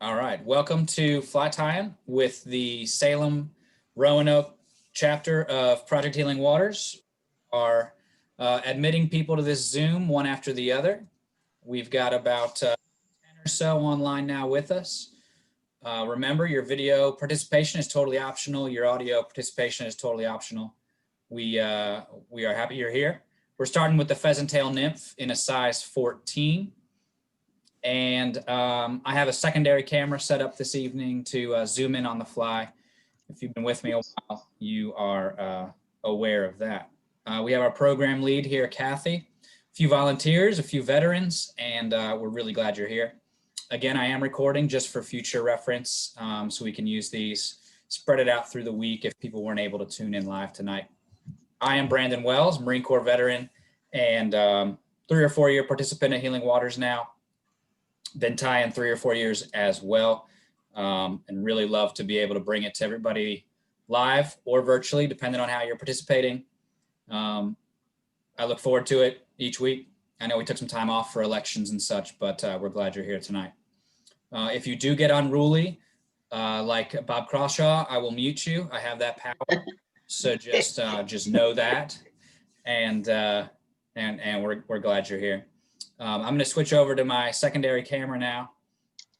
All right, welcome to Fly Tying with the Salem Roanoke chapter of Project Healing Waters. Are admitting people to this Zoom one after the other. We've got about 10 or so online now with us. Remember, your video participation is totally optional. Your audio participation is totally optional. We are happy you're here. We're starting with the pheasant tail nymph in a size 14. And I have a secondary camera set up this evening to zoom in on the fly. If you've been with me a while, you are aware of that. We have our program lead here, Kathy, a few volunteers, a few veterans, and we're really glad you're here. Again, I am recording just for future reference, so we can use these, spread it out through the week if people weren't able to tune in live tonight. I am Brandon Wells, Marine Corps veteran, and 3 or 4 year participant at Healing Waters now. Been tying 3 or 4 years as well, and really love to be able to bring it to everybody live or virtually, depending on how you're participating. I look forward to it each week. I know we took some time off for elections and such, but we're glad you're here tonight. If you do get unruly, like Bob Crawshaw, I will mute you. I have that power, so just know that, and we're glad you're here. I'm going to switch over to my secondary camera now,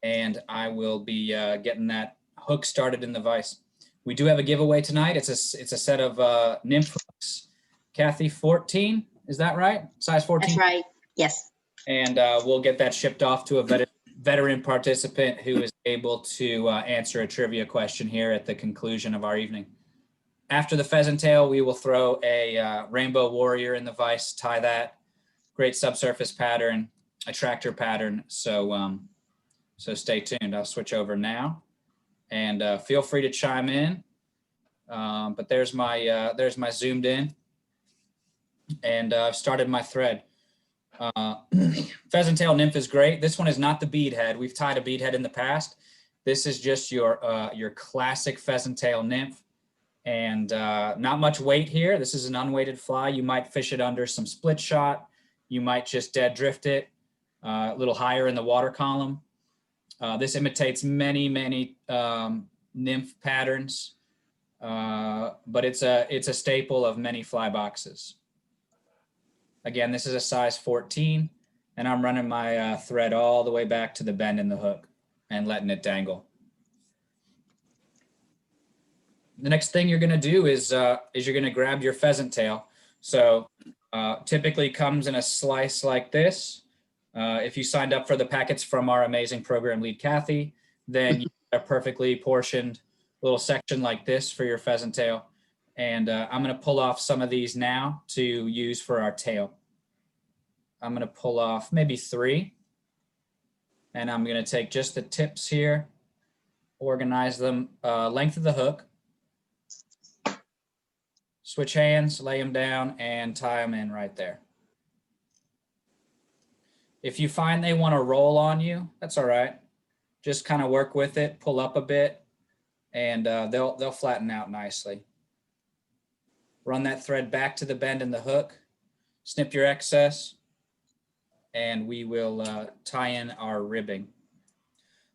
and I will be getting that hook started in the vise. We do have a giveaway tonight. It's a set of Nymph hooks. Kathy, 14, is that right? Size 14? That's right, yes. And we'll get that shipped off to a veteran participant who is able to answer a trivia question here at the conclusion of our evening. After the pheasant tail, we will throw a rainbow warrior in the vise, tie that. Great subsurface pattern, a tractor pattern. So stay tuned. I'll switch over now, and feel free to chime in. But there's my zoomed in, and I've started my thread. Pheasant tail nymph is great. This one is not the bead head. We've tied a bead head in the past. This is just your classic pheasant tail nymph, and not much weight here. This is an unweighted fly. You might fish it under some split shot. You might just dead drift it a little higher in the water column. This imitates many nymph patterns, but it's a staple of many fly boxes. Again, this is a size 14, and I'm running my thread all the way back to the bend in the hook and letting it dangle. The next thing you're going to do is you're going to grab your pheasant tail. So typically comes in a slice like this. If you signed up for the packets from our amazing program lead, Kathy, then you have a perfectly portioned little section like this for your pheasant tail. And I'm going to pull off some of these now to use for our tail. I'm going to pull off maybe 3. And I'm going to take just the tips here, organize them length of the hook. Switch hands, lay them down, and tie them in right there. If you find they want to roll on you, that's all right. Just kind of work with it, pull up a bit, and they'll flatten out nicely. Run that thread back to the bend in the hook, snip your excess, and we will tie in our ribbing.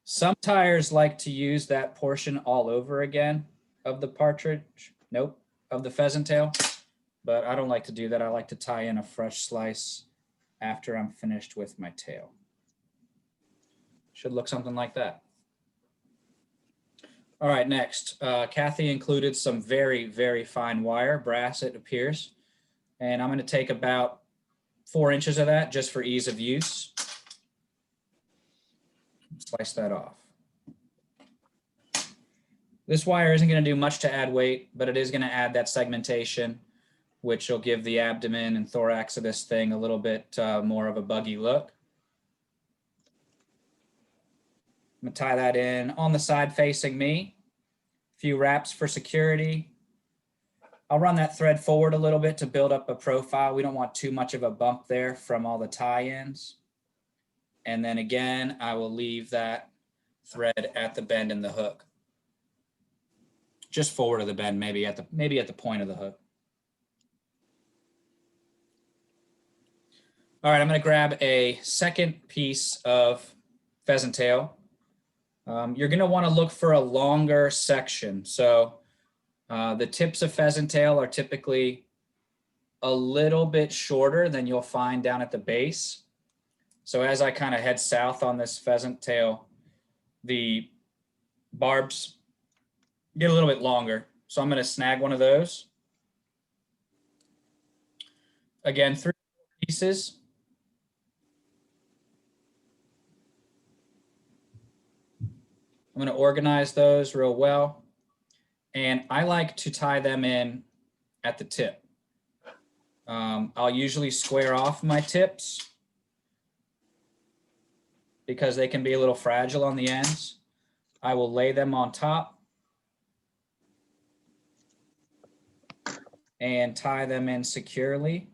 Some tyers like to use that portion all over again of the partridge. Nope. Of the pheasant tail, but I don't like to do that. I like to tie in a fresh slice after I'm finished with my tail. Should look something like that. All right, next, Kathy included some very fine wire, brass it appears, and I'm going to take about 4 inches of that just for ease of use. Slice that off. This wire isn't going to do much to add weight, but it is going to add that segmentation, which will give the abdomen and thorax of this thing a little bit more of a buggy look. I'm going to tie that in on the side facing me. A few wraps for security. I'll run that thread forward a little bit to build up a profile. We don't want too much of a bump there from all the tie-ins. And then again, I will leave that thread at the bend in the hook. Just forward of the bend, maybe at the point of the hook. All right, I'm going to grab a second piece of pheasant tail, you're going to want to look for a longer section. So the tips of pheasant tail are typically a little bit shorter than you'll find down at the base. So as I kind of head south on this pheasant tail, the barbs get a little bit longer. So I'm going to snag one of those. Again, 3 pieces. I'm going to organize those real well. And I like to tie them in at the tip. I'll usually square off my tips because they can be a little fragile on the ends. I will lay them on top and tie them in securely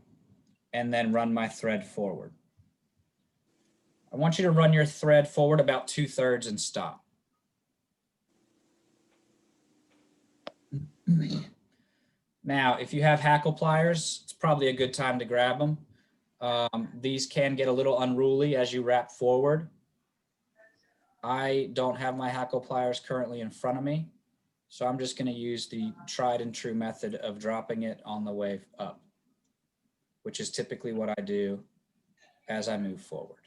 and then run my thread forward. I want you to run your thread forward about 2/3 and stop. Now, if you have hackle pliers, it's probably a good time to grab them. These can get a little unruly as you wrap forward. I don't have my hackle pliers currently in front of me, so I'm just going to use the tried and true method of dropping it on the way up, which is typically what I do as I move forward.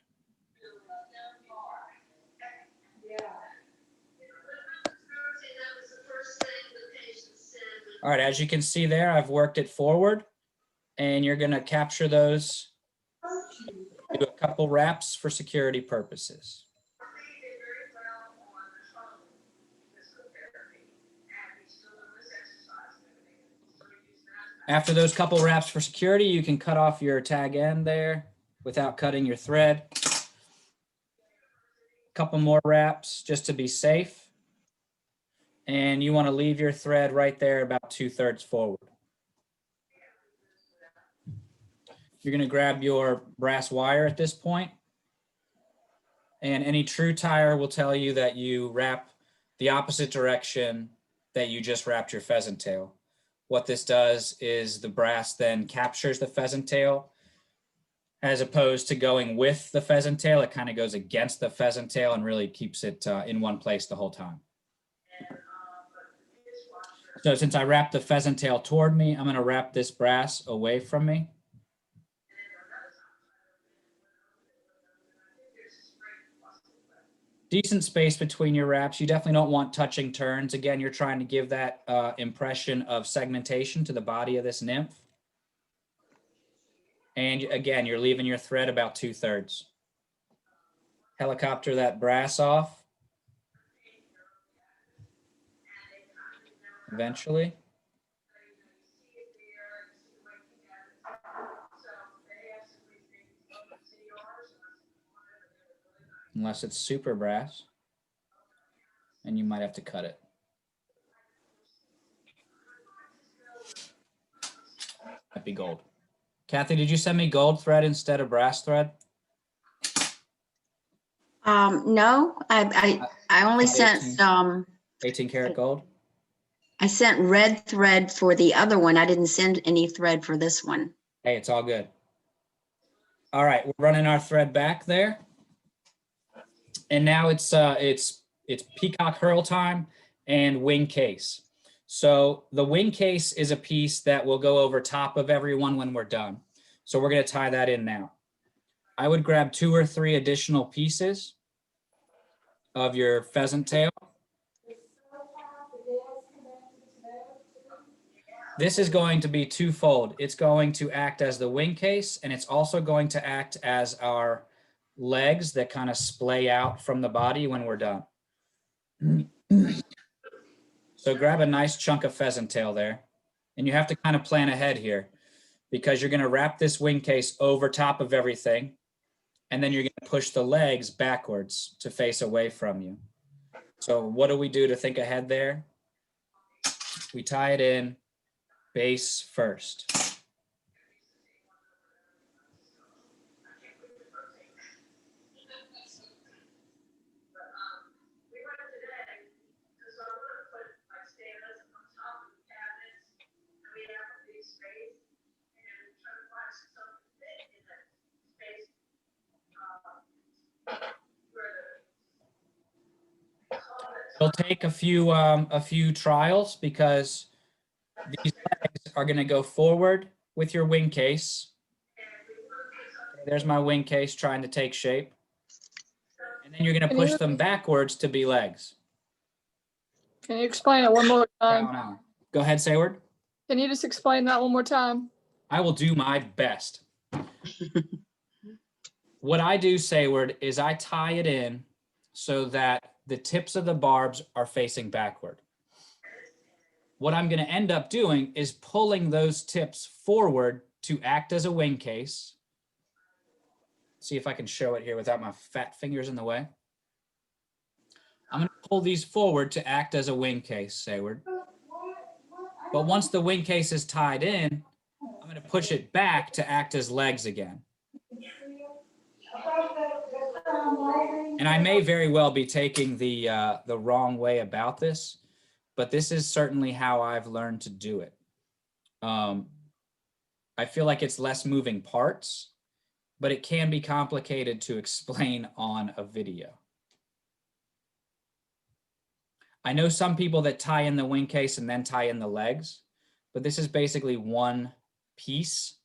All right, as you can see there, I've worked it forward, and you're going to capture those, do a couple wraps for security purposes. After those couple wraps for security, you can cut off your tag end there without cutting your thread. Couple more wraps just to be safe. And you want to leave your thread right there about 2/3 forward. You're going to grab your brass wire at this point. And any true tire will tell you that you wrap the opposite direction that you just wrapped your pheasant tail. What this does is the brass then captures the pheasant tail as opposed to going with the pheasant tail. It kind of goes against the pheasant tail and really keeps it in one place the whole time. So since I wrapped the pheasant tail toward me, I'm going to wrap this brass away from me. Decent space between your wraps. You definitely don't want touching turns. Again, you're trying to give that impression of segmentation to the body of this nymph. And again, you're leaving your thread about 2/3. Helicopter that brass off. Eventually. Unless it's super brass, and you might have to cut it. Might be gold. Kathy, did you send me gold thread instead of brass thread? No, I only sent 18 karat gold. I sent red thread for the other one. I didn't send any thread for this one. Hey, it's all good. All right, we're running our thread back there. And now it's peacock hurl time and wing case. So the wing case is a piece that will go over top of everyone when we're done. So we're going to tie that in now. I would grab 2 or 3 additional pieces of your pheasant tail. This is going to be twofold. It's going to act as the wing case, and it's also going to act as our legs that kind of splay out from the body when we're done. So grab a nice chunk of pheasant tail there, and you have to kind of plan ahead here because you're going to wrap this wing case over top of everything, and then you're going to push the legs backwards to face away from you. So what do we do to think ahead there? We tie it in base first. It'll take a few trials because these legs are going to go forward with your wing case. There's my wing case trying to take shape. And then you're going to push them backwards to be legs. Can you explain it one more time? Now. Go ahead, Sayward. Can you just explain that one more time? I will do my best. What I do, Sayward, is I tie it in so that the tips of the barbs are facing backward. What I'm going to end up doing is pulling those tips forward to act as a wing case. See if I can show it here without my fat fingers in the way. I'm going to pull these forward to act as a wing case, Sayward. But once the wing case is tied in, I'm going to push it back to act as legs again. And I may very well be taking the wrong way about this, but this is certainly how I've learned to do it. I feel like it's less moving parts, but it can be complicated to explain on a video. I know some people that tie in the wing case and then tie in the legs, but this is basically one piece.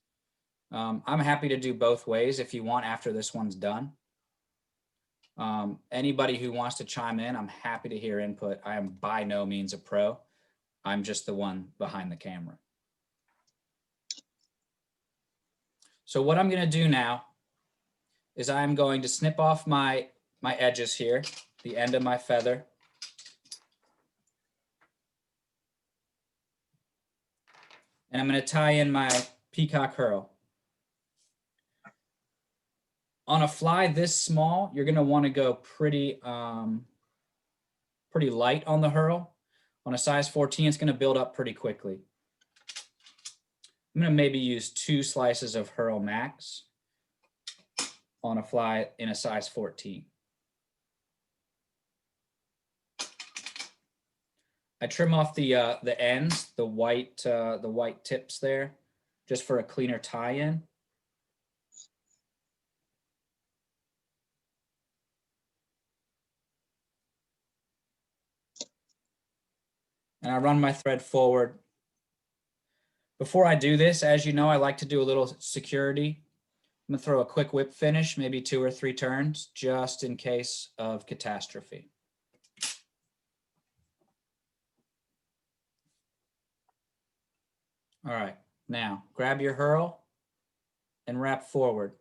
I'm happy to do both ways if you want after this one's done. Anybody who wants to chime in, I'm happy to hear input. I am by no means a pro. I'm just the one behind the camera. So what I'm going to do now is I'm going to snip off my edges here, the end of my feather. And I'm going to tie in my peacock herl. On a fly this small, you're going to want to go pretty light on the herl. On a size 14, it's going to build up pretty quickly. I'm going to maybe use 2 slices of herl max on a fly in a size 14. I trim off the ends, the white tips there, just for a cleaner tie-in. And I run my thread forward. Before I do this, as you know, I like to do a little security. I'm gonna throw a quick whip finish, maybe 2 or 3 turns, just in case of catastrophe. All right, now grab your herl and wrap forward.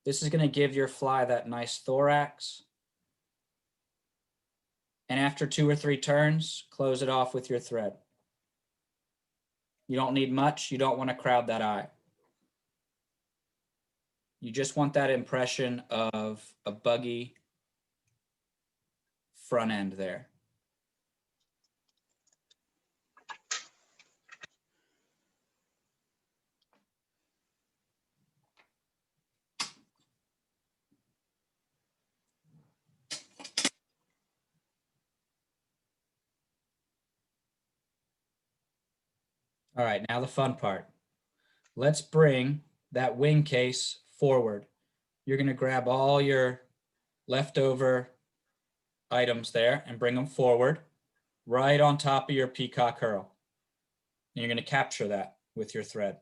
This is gonna give your fly that nice thorax. And after 2 or 3 turns, close it off with your thread. You don't need much. You don't want to crowd that eye. You just want that impression of a buggy front end there. All right, now the fun part. Let's bring that wing case forward. You're going to grab all your leftover items there and bring them forward right on top of your peacock herl. And you're going to capture that with your thread.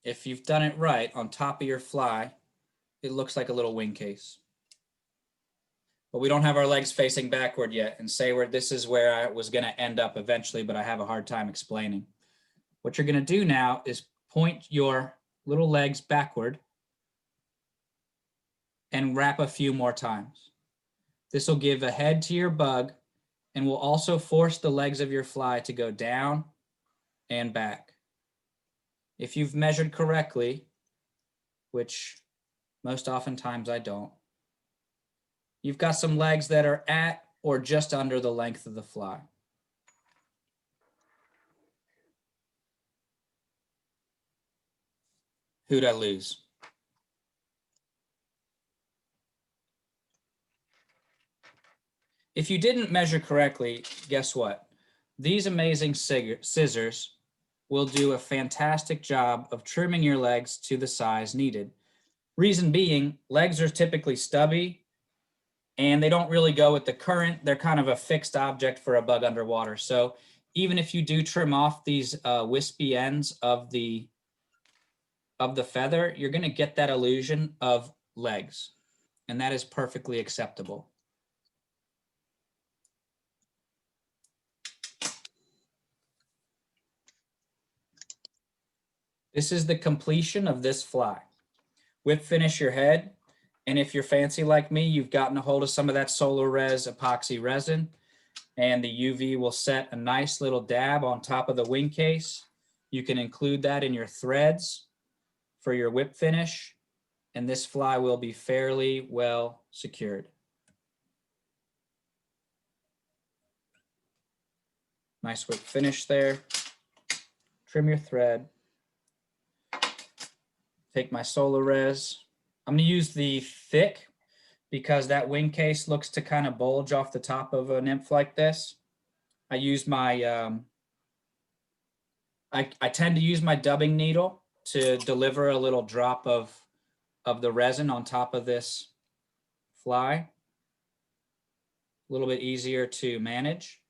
If you've done it right on top of your fly, it looks like a little wing case. But we don't have our legs facing backward yet. And Sayward, this is where I was going to end up eventually, but I have a hard time explaining. What you're going to do now is point your little legs backward and wrap a few more times. This will give a head to your bug and will also force the legs of your fly to go down and back. If you've measured correctly, which most oftentimes I don't, you've got some legs that are at or just under the length of the fly. Who'd I lose? If you didn't measure correctly, guess what? These amazing scissors will do a fantastic job of trimming your legs to the size needed. Reason being, legs are typically stubby and they don't really go with the current. They're kind of a fixed object for a bug underwater. So even if you do trim off these wispy ends of the feather, you're going to get that illusion of legs, and that is perfectly acceptable. This is the completion of this fly. Whip finish your head, and if you're fancy like me, you've gotten a hold of some of that Solar Res epoxy resin, and the UV will set a nice little dab on top of the wing case. You can include that in your threads for your whip finish, and this fly will be fairly well secured. Nice whip finish there. Trim your thread. Take my Solar Res. I'm going to use the thick because that wing case looks to kind of bulge off the top of a nymph like this. I use my, I tend to use my dubbing needle to deliver a little drop of the resin on top of this fly. A little bit easier to manage.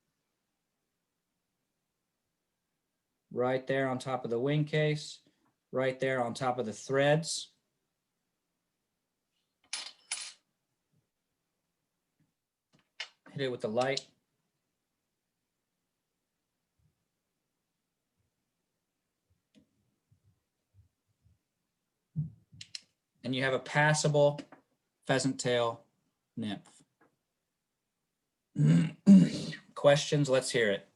Right there on top of the wing case, right there on top of the threads. Hit it with the light. And you have a passable pheasant tail nymph. Questions? Let's hear it.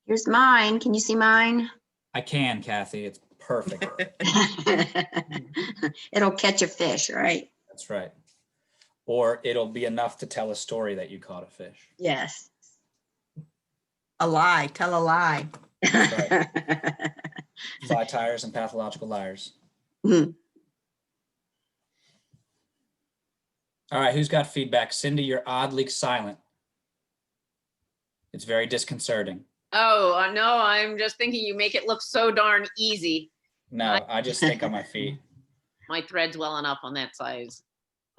Here's mine. Can you see mine? I can, Kathy. It's perfect. It'll catch a fish, right? That's right. Or it'll be enough to tell a story that you caught a fish. Yes. A lie, tell a lie. Right. Fly tires and pathological liars. Mhm. All right, who's got feedback? Cindy, you're oddly silent. It's very disconcerting. Oh, no, I'm just thinking you make it look so darn easy. No, I just think on my feet. My thread's well enough on that size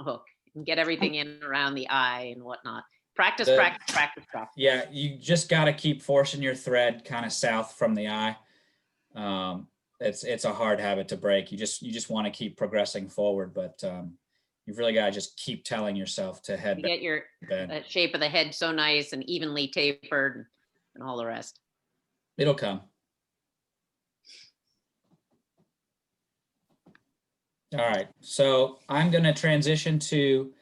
hook. And get everything in around the eye and whatnot. Practice, practice, practice, practice. Yeah, you just got to keep forcing your thread kind of south from the eye. It's a hard habit to break. You just want to keep progressing forward, but you've really got to just keep telling yourself to head You back. get your Bend. shape of the head so nice and evenly tapered and all the rest. It'll come. All right, so I'm going to transition to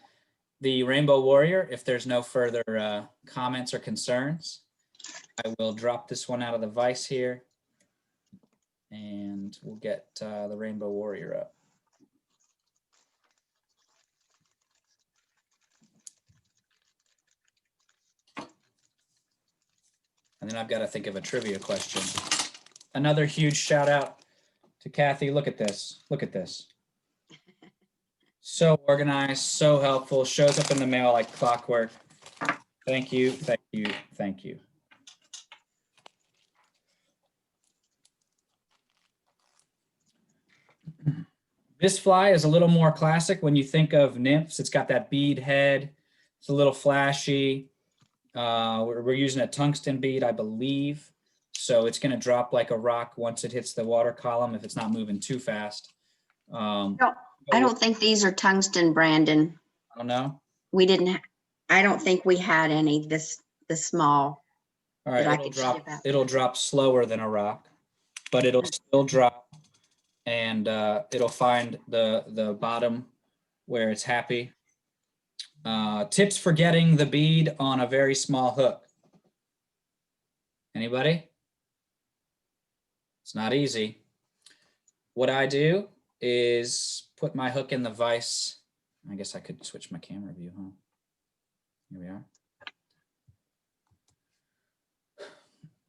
the Rainbow Warrior. If there's no further comments or concerns, I will drop this one out of the vise here, and we'll get the Rainbow Warrior up. And then I've got to think of a trivia question. Another huge shout out to Kathy. Look at this. Look at this. So organized, so helpful, shows up in the mail like clockwork. Thank you, thank you, thank you. This fly is a little more classic when you think of nymphs. It's got that bead head. It's a little flashy. We're using a tungsten bead, I believe. So it's going to drop like a rock once it hits the water column if it's not moving too fast. I don't think these are tungsten, Brandon. I don't know. We didn't, I don't think we had any this small. All right, that I it'll could drop. ship out. It'll drop slower than a rock, but it'll still drop, and it'll find the bottom where it's happy. Tips for getting the bead on a very small hook. Anybody? It's not easy. What I do is put my hook in the vise. I guess I could switch my camera view, huh? Here we are.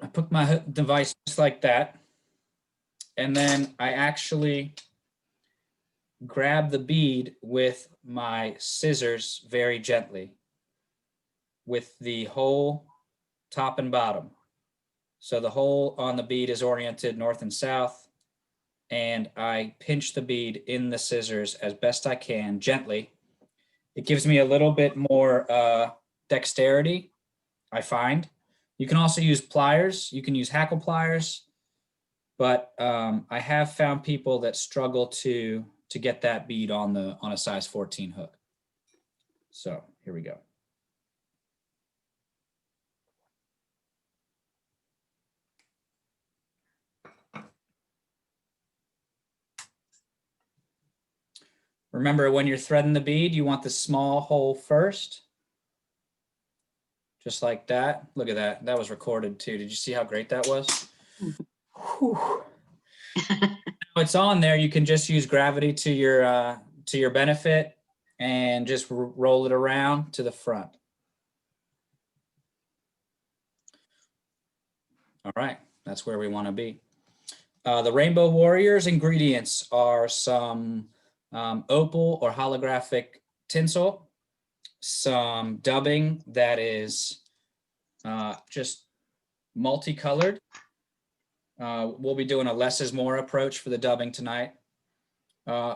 I put my device just like that. And then I actually grab the bead with my scissors very gently with the whole top and bottom. So the hole on the bead is oriented north and south, and I pinch the bead in the scissors as best I can, gently. It gives me a little bit more dexterity, I find. You can also use pliers. You can use hackle pliers, but I have found people that struggle to get that bead on a size 14 hook. So here we go. Remember, when you're threading the bead, you want the small hole first. Just like that. Look at that. That was recorded too. Did you see how great that was? Whew. Now it's on there. You can just use gravity to your benefit and just roll it around to the front. All right, that's where we want to be. The Rainbow Warriors ingredients are some opal or holographic tinsel, some dubbing that is just multicolored. We'll be doing a less is more approach for the dubbing tonight.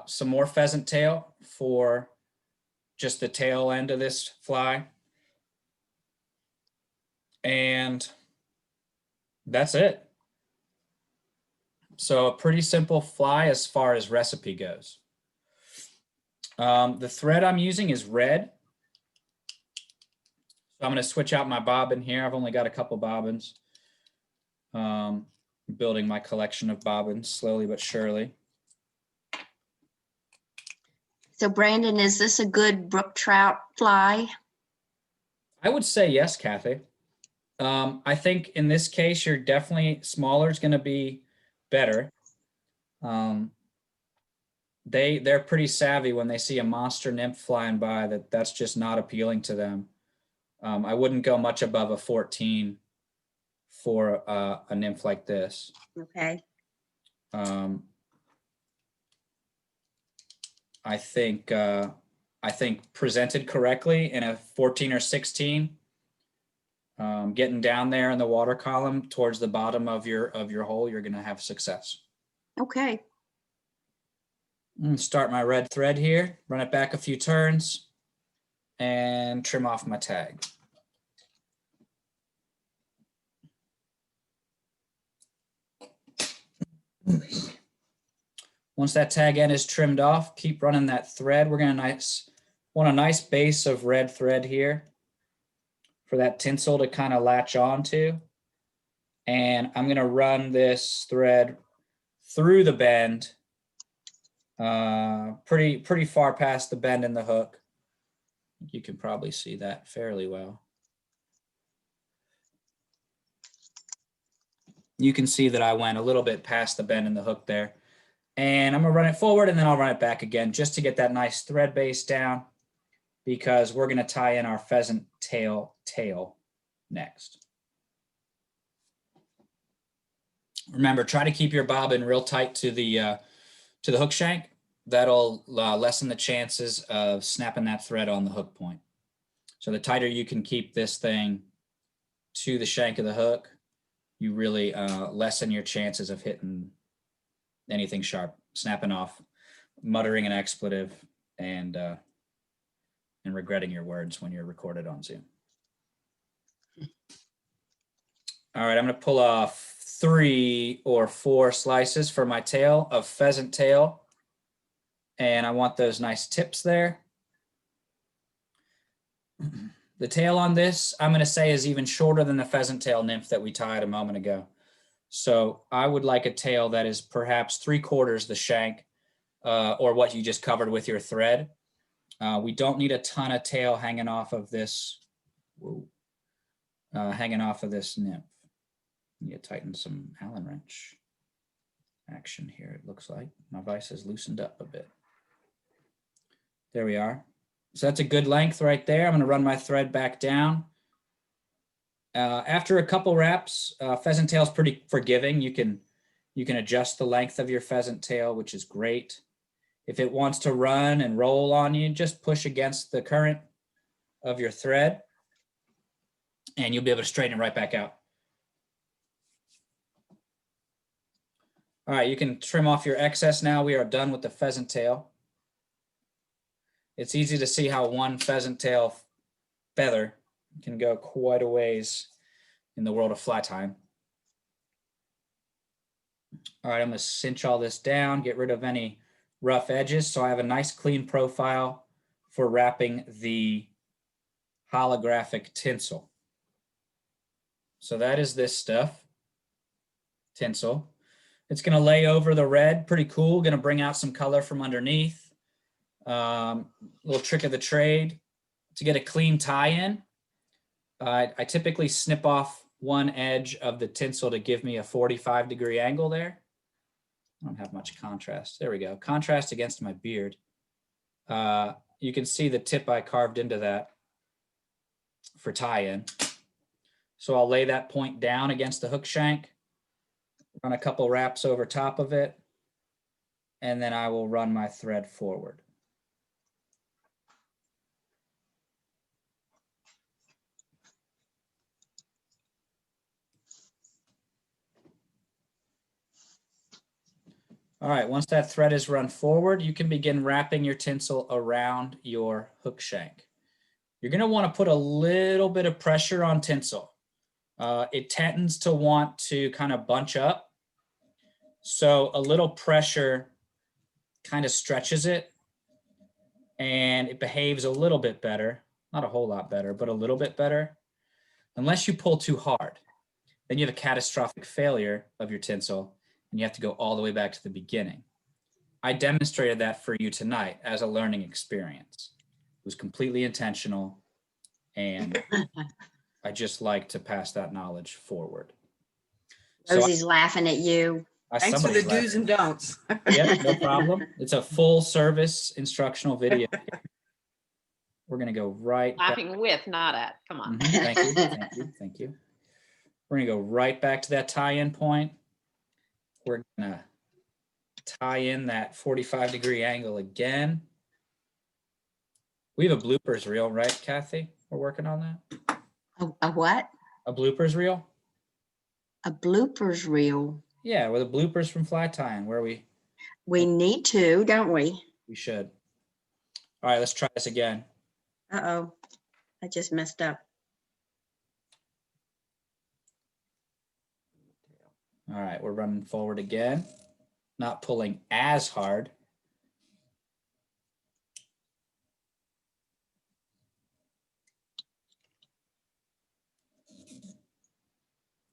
Some more pheasant tail for just the tail end of this fly. And that's it. So a pretty simple fly as far as recipe goes. The thread I'm using is red. So I'm going to switch out my bobbin here. I've only got a couple bobbins. Building my collection of bobbins slowly but surely. So Brandon, is this a good brook trout fly? I would say yes, Kathy. I think in this case, you're definitely smaller is going to be better. They're pretty savvy when they see a monster nymph flying by that's just not appealing to them. I wouldn't go much above a 14 for a nymph like this. Okay. I think presented correctly in a 14 or 16, getting down there in the water column towards the bottom of your hole, you're going to have success. Okay. Start my red thread here, run it back a few turns, and trim off my tag. Once that tag end is trimmed off, keep running that thread. We're going to want a nice base of red thread here for that tinsel to kind of latch onto. And I'm going to run this thread through the bend, pretty far past the bend in the hook. You can probably see that fairly well. You can see that I went a little bit past the bend in the hook there. And I'm going to run it forward and then I'll run it back again just to get that nice thread base down, because we're going to tie in our pheasant tail next. Remember, try to keep your bobbin real tight to the hook shank. That'll lessen the chances of snapping that thread on the hook point. So the tighter you can keep this thing to the shank of the hook, you really lessen your chances of hitting anything sharp, snapping off, muttering an expletive, and regretting your words when you're recorded on Zoom. All right, I'm going to pull off 3 or 4 slices for my tail of pheasant tail, and I want those nice tips there. The tail on this, I'm going to say, is even shorter than the pheasant tail nymph that we tied a moment ago. So I would like a tail that is perhaps 3/4 the shank, or what you just covered with your thread. We don't need a ton of tail hanging off of this, nymph. You tighten some Allen wrench action here. It looks like my vise has loosened up a bit. There we are. So that's a good length right there. I'm going to run my thread back down. After a couple wraps, pheasant tail is pretty forgiving. You can adjust the length of your pheasant tail, which is great. If it wants to run and roll on you, just push against the current of your thread and you'll be able to straighten it right back out. All right, you can trim off your excess now. We are done with the pheasant tail. It's easy to see how one pheasant tail feather can go quite a ways in the world of fly tying. All right, I'm gonna cinch all this down, get rid of any rough edges. So I have a nice clean profile for wrapping the holographic tinsel. So that is this stuff, tinsel. It's gonna lay over the red, pretty cool. Gonna bring out some color from underneath. Little trick of the trade to get a clean tie-in. I typically snip off one edge of the tinsel to give me a 45-degree angle there. I don't have much contrast. There we go. Contrast against my beard. You can see the tip I carved into that for tie-in. So I'll lay that point down against the hook shank, run a couple wraps over top of it, and then I will run my thread forward. All right, once that thread is run forward, you can begin wrapping your tinsel around your hook shank. You're gonna wanna put a little bit of pressure on tinsel. It tends to want to kind of bunch up. So a little pressure kind of stretches it and it behaves a little bit better. Not a whole lot better, but a little bit better. Unless you pull too hard, then you have a catastrophic failure of your tinsel and you have to go all the way back to the beginning. I demonstrated that for you tonight as a learning experience. It was completely intentional, and I just like to pass that knowledge forward. So Rosie's laughing at you. Thanks for the do's and don'ts. Yeah, no problem. It's a full service instructional video. We're gonna go right back. Laughing with, not at. Come on. Thank you, thank you, thank you. We're gonna go right back to that tie-in point. We're gonna tie in that 45-degree angle again. We have a bloopers reel, right, Kathy? We're working on that. A what? A bloopers reel? A bloopers reel. Yeah, with the bloopers from fly tying, where we We need to, don't we? should. All right, let's try this again. Uh-oh, I just messed up. All right, we're running forward again, not pulling as hard.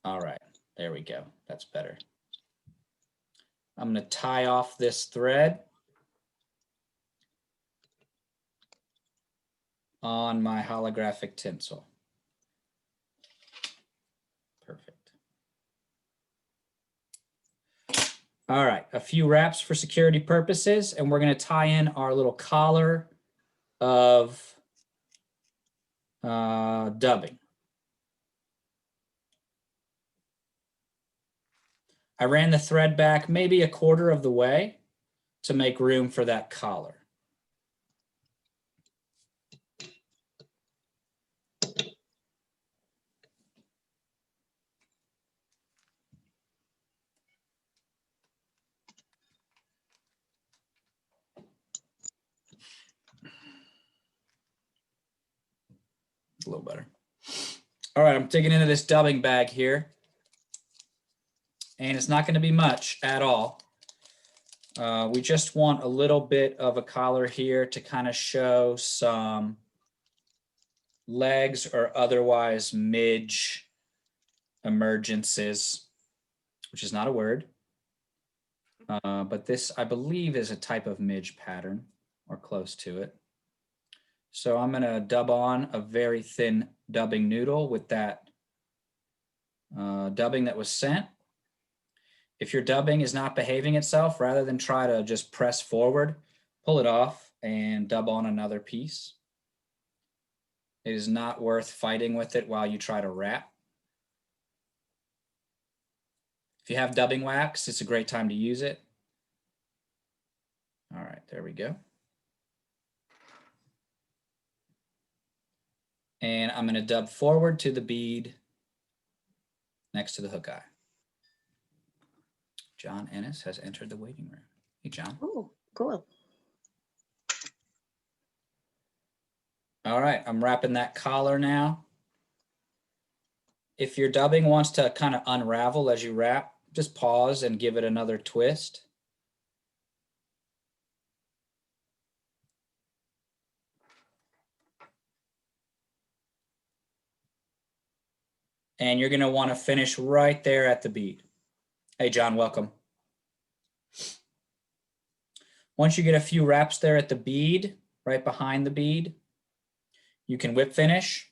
All right, there we go. That's better. I'm going to tie off this thread on my holographic tinsel. Perfect. All right, a few wraps for security purposes, and we're going to tie in our little collar of dubbing. I ran the thread back maybe a quarter of the way to make room for that collar. A little better. All right, I'm digging into this dubbing bag here. And it's not going to be much at all. We just want a little bit of a collar here to kind of show some legs or otherwise midge emergences, which is not a word. But this, I believe, is a type of midge pattern or close to it. So I'm going to dub on a very thin dubbing noodle with that dubbing that was sent. If your dubbing is not behaving itself, rather than try to just press forward, pull it off and dub on another piece. It is not worth fighting with it while you try to wrap. If you have dubbing wax, it's a great time to use it. All right, there we go. And I'm going to dub forward to the bead next to the hook eye. John Ennis has entered the waiting room. Hey, John. Oh, cool. All right, I'm wrapping that collar now. If your dubbing wants to kind of unravel as you wrap, just pause and give it another twist. And you're going to want to finish right there at the bead. Hey, John, welcome. Once you get a few wraps there at the bead, right behind the bead, you can whip finish.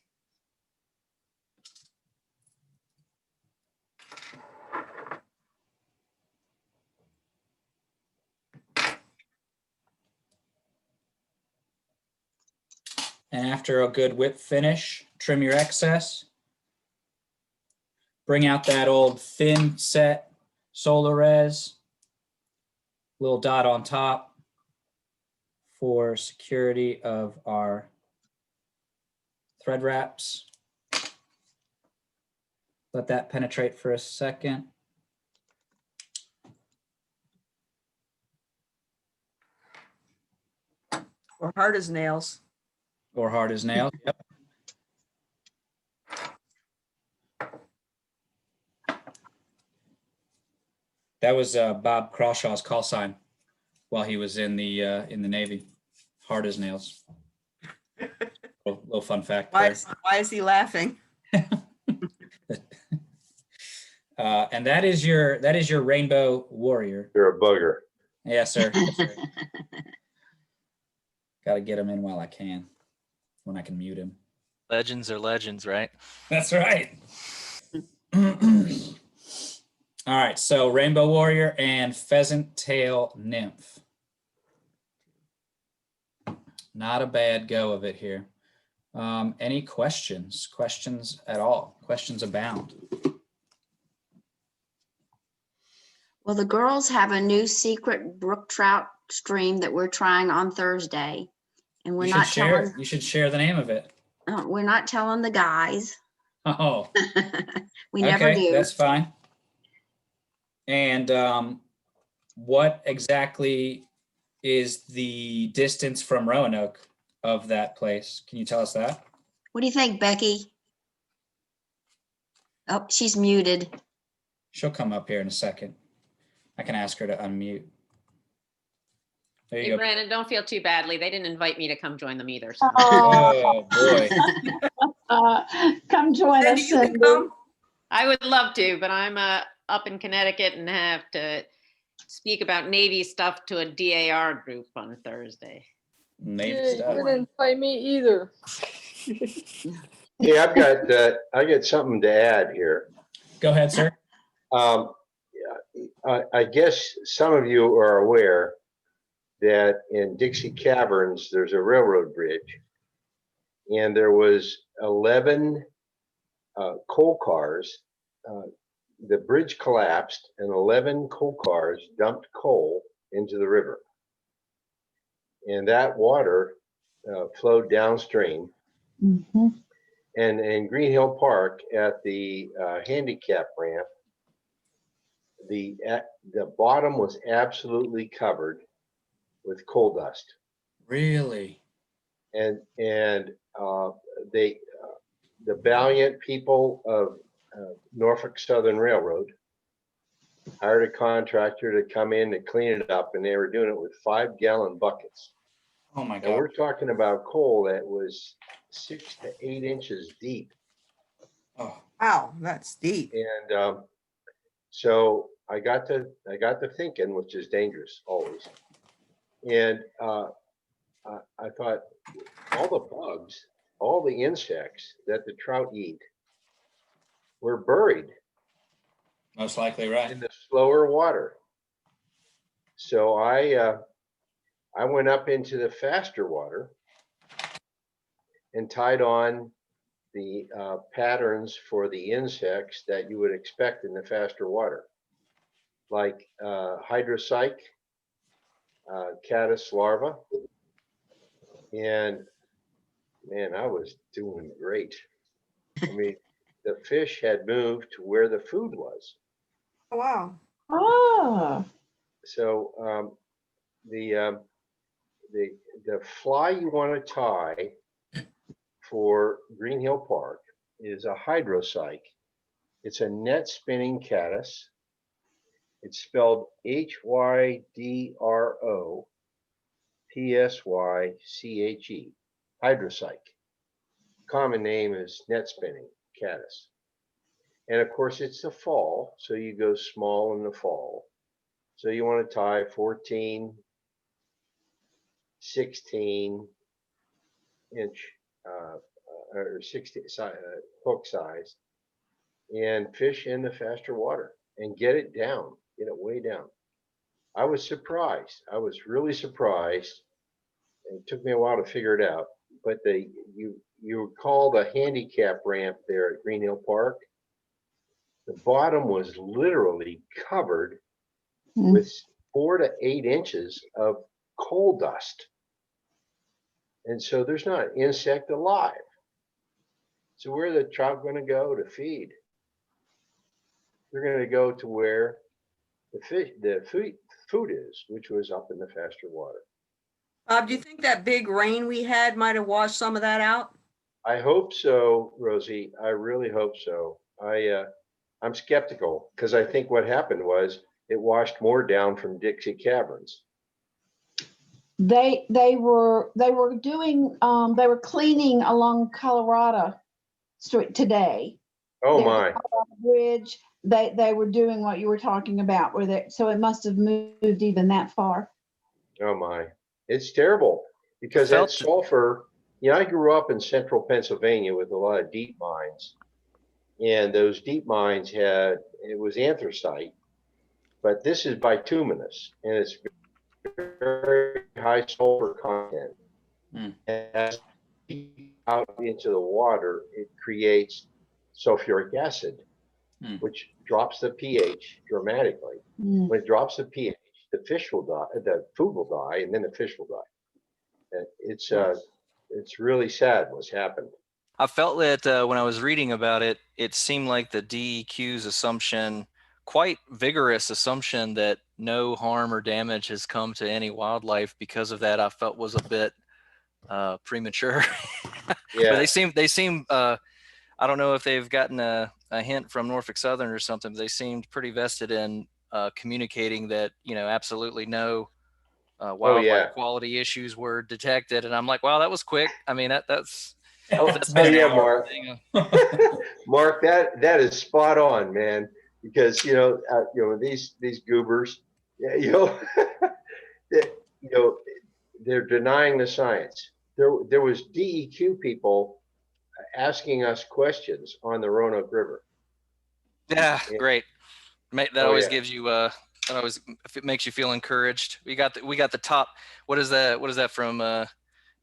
And after a good whip finish, trim your excess. Bring out that old thin set solar res, little dot on top for security of our thread wraps. Let that penetrate for a second. Or hard as nails. Or hard as nails. Yep. That was Bob Crawshaw's call sign while he was in the Navy. Hard as nails. Little fun fact Why there. why is he laughing? And that is your rainbow warrior. You're a bugger. Yes, sir. Yes, sir. Got to get him in while I can, when I can mute him. Legends are legends, right? That's right. All right, so Rainbow Warrior and Pheasant Tail Nymph. Not a bad go of it here. Any questions? Questions at all? Questions abound. Well, the girls have a new secret brook trout stream that we're trying on Thursday. And we're You not should share telling, it. You should share the name of it. we're not telling the guys. Oh, We never okay, do. that's fine. And what exactly is the distance from Roanoke of that place? Can you tell us that? What do you think, Becky? Oh, she's muted. She'll come up here in a second. I can ask her to unmute. There Hey, you go. Brandon, don't feel too badly. They didn't invite me to come join them either. So. Oh, boy. Come join Cindy, us. you can Cindy. come. I would love to, but I'm up in Connecticut and have to speak about Navy stuff to a DAR group on Thursday. Navy Yeah, you stuff. didn't invite me either. Yeah, I got something to add here. Go ahead, sir. I guess some of you are aware that in Dixie Caverns, there's a railroad bridge. And there was 11 coal cars. The bridge collapsed and 11 coal cars dumped coal into the river. And that water flowed downstream. Mhm. And in Green Hill Park at the handicap ramp, the bottom was absolutely covered with coal dust. Really? And the valiant people of Norfolk Southern Railroad hired a contractor to come in to clean it up, and they were doing it with 5-gallon buckets. Oh, my And God. we're talking about coal that was 6 to 8 inches deep. Oh, Wow, that's deep. And so I got to thinking, which is dangerous always. And I thought, all the bugs, all the insects that the trout eat were buried most likely right. in the slower water. So I went up into the faster water and tied on the patterns for the insects that you would expect in the faster water, like hydropsyche, caddis larva, and man, I was doing great. I mean, the fish had moved to where the food was. Oh, wow. Oh, So the the fly you want to tie for Green Hill Park is a hydropsych. It's a net spinning caddis. It's spelled HYDROPSYCHE, hydropsych. Common name is net spinning caddis. And of course, it's the fall, so you go small in the fall. So you want to tie 14, 16-inch or 60 hook size, and fish in the faster water and get it down, get it way down. I was surprised. I was really surprised. It took me a while to figure it out, but you recall the handicap ramp there at Green Hill Park? The bottom was literally covered Hmm. with 4 to 8 inches of coal dust. And so there's not an insect alive. So where are the trout going to go to feed? They're going to go to where the food is, which was up in the faster water. Bob, do you think that big rain we had might have washed some of that out? I hope so, Rosie. I really hope so. I'm skeptical because I think what happened was it washed more down from Dixie Caverns. they were doing they were cleaning along Colorado Street today. Oh There's a my! Colorado Bridge. They were doing what you were talking about, where they so it must have moved even that far. Oh my! It's terrible because that Felt sulfur. You know, I grew up in central Pennsylvania with a lot of deep mines, and those deep mines it was anthracite, but this is bituminous, and it's very high sulfur content. Hmm. And as it out into the water, it creates sulfuric acid, Hmm. which drops the pH dramatically. Mm. When it drops the pH, the fish will die, the food will die, and then the fish will die. And it's really sad what's happened. I felt that when I was reading about it, it seemed like the DEQ's assumption, quite vigorous assumption, that no harm or damage has come to any wildlife because of that, I felt was a bit premature. Yeah. But they seem I don't know if they've gotten a hint from Norfolk Southern or something. They seemed pretty vested in communicating that, absolutely no wildlife quality issues were detected. And I'm like, wow, that was quick. I mean, that's Oh been yeah, a hard Mark. thing. Mark, that is spot on, man. Because these goobers, that, they're denying the science. There was DEQ people asking us questions on the Roanoke River. Yeah, great. That Oh, always yeah. gives you if it makes you feel encouraged. We got the top. What is that from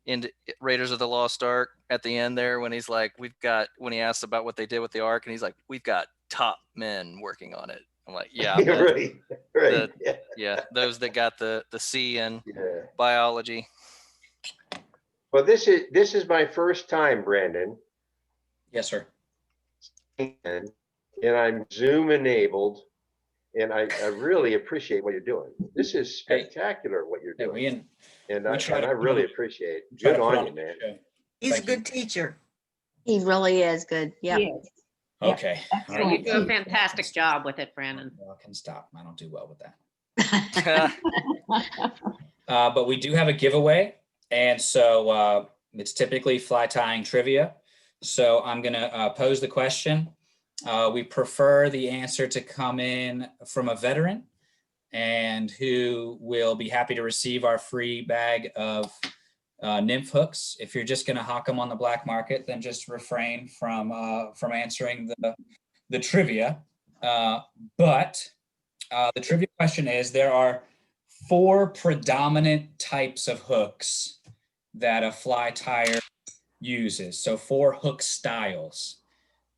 in Raiders of the Lost Ark at the end there, when he's like, when he asks about what they did with the Ark, and he's like, we've got top men working on it. I'm like, yeah, right. Yeah, those that got the C in Yeah. biology. Well, this is my first time, Brandon, Yes, sir. and I'm Zoom enabled, and I really appreciate what you're doing. This is spectacular what you're doing, and I really appreciate it. Good on you, man. He's a good teacher. He really is good. Yeah. Yes. Okay. Oh, All You right. do a fantastic job with it, Brandon. Well, I can stop. I don't do well with that. But we do have a giveaway. And so it's typically fly tying trivia. So I'm going to pose the question. We prefer the answer to come in from a veteran and who will be happy to receive our free bag of nymph hooks. If you're just going to hawk them on the black market, then just refrain from answering the trivia. But the trivia question is, there are 4 predominant types of hooks that a fly tyer uses. So 4 hook styles.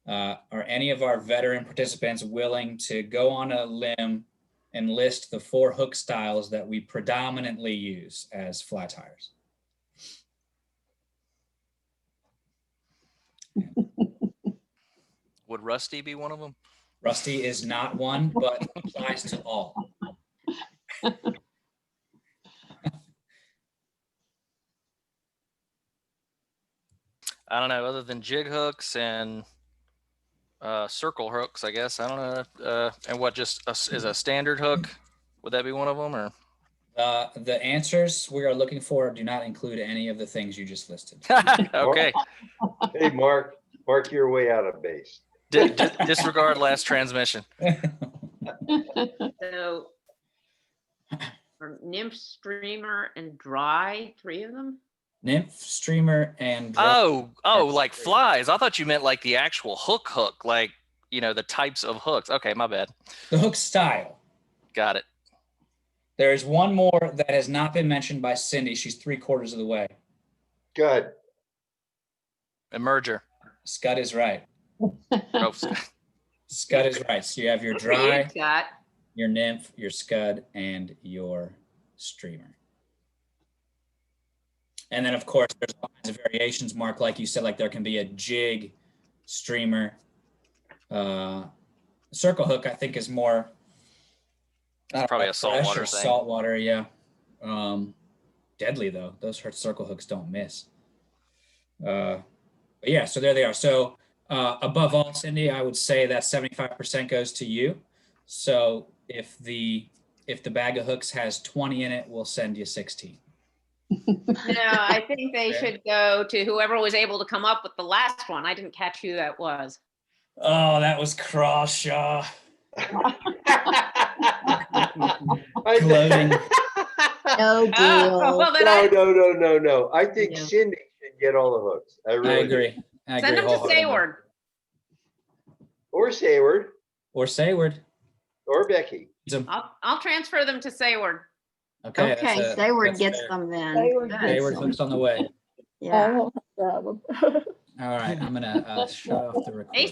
Are any of our veteran participants willing to go on a limb and list the 4 hook styles that we predominantly use as fly tyers? Would Rusty be one of them? Rusty is not one, but applies to all. I don't know, other than jig hooks and circle hooks, I guess. I don't know. And what just is a standard hook? Would that be one of them or? The answers we are looking for do not include any of the things you just listed. Okay. Hey, Mark, you're way out of base. Disregard last transmission. So for Nymph, Streamer, and Dry, 3 of them? Nymph, streamer, and Oh, That's like great. flies. I thought you meant like the actual hook, like, the types of hooks. Okay, my bad. the hook style. Got it. There is one more that has not been mentioned by Cindy. She's 3/4 of the way. Good. Emerger. Scud is right. Oh, Scud is right. So you have your You've dry, got your nymph, your scud, and your streamer. And then, of course, there's all kinds of variations, Mark, like you said, like there can be a jig, streamer. Circle hook, I think, is more. It's probably a saltwater thing. Saltwater, yeah. Deadly, though. Those circle hooks don't miss. But yeah, so there they are. So above all, Cindy, I would say that 75% goes to you. So if the bag of hooks has 20 in it, we'll send you 16. No, I think they Okay. should go to whoever was able to come up with the last one. I didn't catch who that was. Oh, that was Crawshaw. Gloating. No deal. Well, then No. I think Yeah. Cindy should get all the hooks. I I really do. agree. I send agree them to wholeheartedly. Sayward. Or Sayward, Or Sayward. or Becky. I'll transfer them to Sayward. Okay. Okay, that's Sayward that's gets fair. them then. Sayward Good. gets Sayward hooks on the way. Yeah. I won't have them. All right. I'm going to shut off the recording.